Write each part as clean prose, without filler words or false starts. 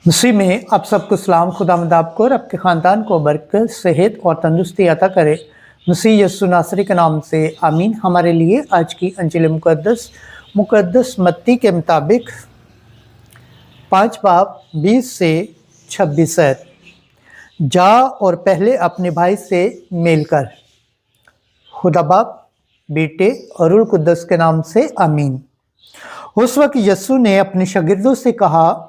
मसीह में आप सबको सलाम। खुदावंद आपको और आपके ख़ानदान को बरकत, सेहत और तंदुरुस्ती अता करे। मसीह यस्सु नासरी के नाम से आमीन। हमारे लिए आज की अंजिल मुक़द्दस मत्ती के मुताबिक 5 बाब 20 से 26 है। जा और पहले अपने भाई से मेल कर। खुदा बाप, बेटे और रूह कुद्दस के नाम से आमीन। उस वक्त यस्सु ने अपने शागिर्दों से कहा,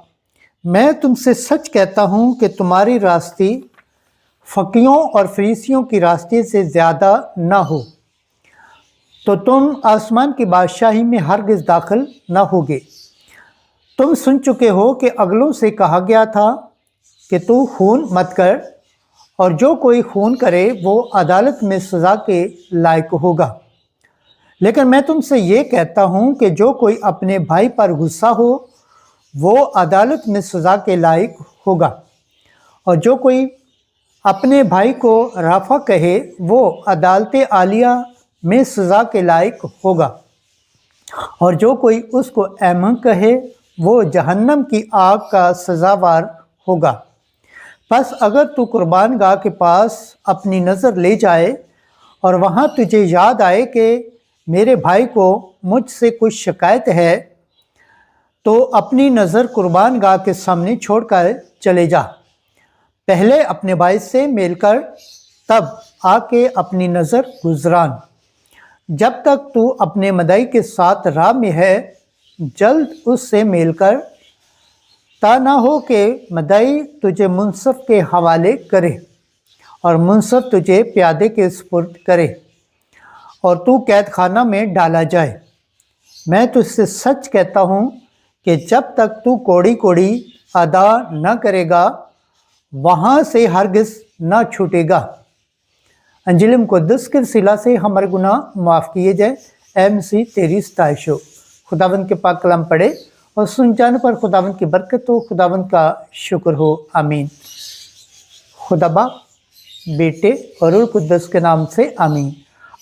मैं तुमसे सच कहता हूँ कि तुम्हारी रास्ते फकीहों और फरीसियों की रास्ते से ज़्यादा न हो, तो तुम आसमान की बादशाही में हरगिज़ दाखिल न होगे। तुम सुन चुके हो कि अगलों से कहा गया था कि तू खून मत कर, और जो कोई खून करे वो अदालत में सज़ा के लायक होगा। लेकिन मैं तुमसे ये कहता हूँ कि जो कोई अपने भाई पर गुस्सा हो वो अदालत में सज़ा के लायक होगा, और जो कोई अपने भाई को राफा कहे वो अदालत आलिया में सज़ा के लायक होगा, और जो कोई उसको अहमक कहे वो जहन्नम की आग का सज़ावार होगा। बस अगर तू कुर्बान गाह के पास अपनी नज़र ले जाए और वहाँ तुझे याद आए कि मेरे भाई को मुझसे कुछ शिकायत है, तो अपनी नज़र कुर्बान गाह के सामने छोड़कर चले जा। पहले अपने भाई से मेल कर, तब आके अपनी नज़र गुजरान। जब तक तू अपने मदई के साथ राह में है, जल्द उससे मेल कर, ता ना हो कि मदई तुझे मुंसफ के हवाले करे और मुंसफ तुझे प्यादे के सुपुर्द करे और तू कैद खाना में डाला जाए। मैं तुझसे सच कहता हूँ कि जब तक तू कोड़ी कोड़ी अदा न करेगा, वहाँ से हरगिज़ न छूटेगा। अंजिल मुक़द्दस के वसीला से हमारे गुनाह माफ़ किए जाए। ऐ मसीह तेरी सताइश हो। खुदावंद के पाक कलाम पढ़े और सुन जाने पर खुदावंद की बरकत हो। खुदावंद का शुक्र हो। आमीन। खुदा बाप, बेटे और रूह कुद्दस के नाम से आमीन।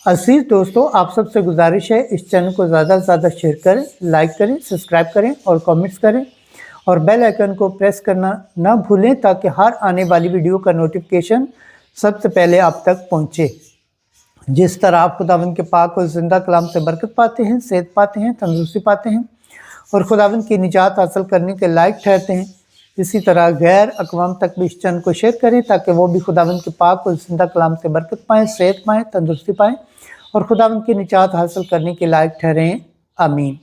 अजीज दोस्तों, आप सबसे गुजारिश है इस चैनल को ज़्यादा से ज़्यादा शेयर करें, लाइक करें, सब्सक्राइब करें और कमेंट्स करें, और बेल आइकन को प्रेस करना ना भूलें ताकि हर आने वाली वीडियो का नोटिफिकेशन सबसे पहले आप तक पहुंचे। जिस तरह आप खुदावंद के पाक और ज़िंदा कलाम से बरकत पाते हैं, सेहत पाते हैं, तंदुरुस्ती पाते हैं और खुदावंद की निजात हासिल करने के लायक ठहरते हैं, इसी तरह गैर अक़वाम तक भी इस चैनल को शेयर करें ताकि वो भी खुदावंद के पाक और ज़िंदा कलाम से बरकत पाएँ, सेहत पाएँ, तंदुरुस्ती पाएँ और खुदावंद की निजात हासिल करने के लायक ठहरें। आमीन।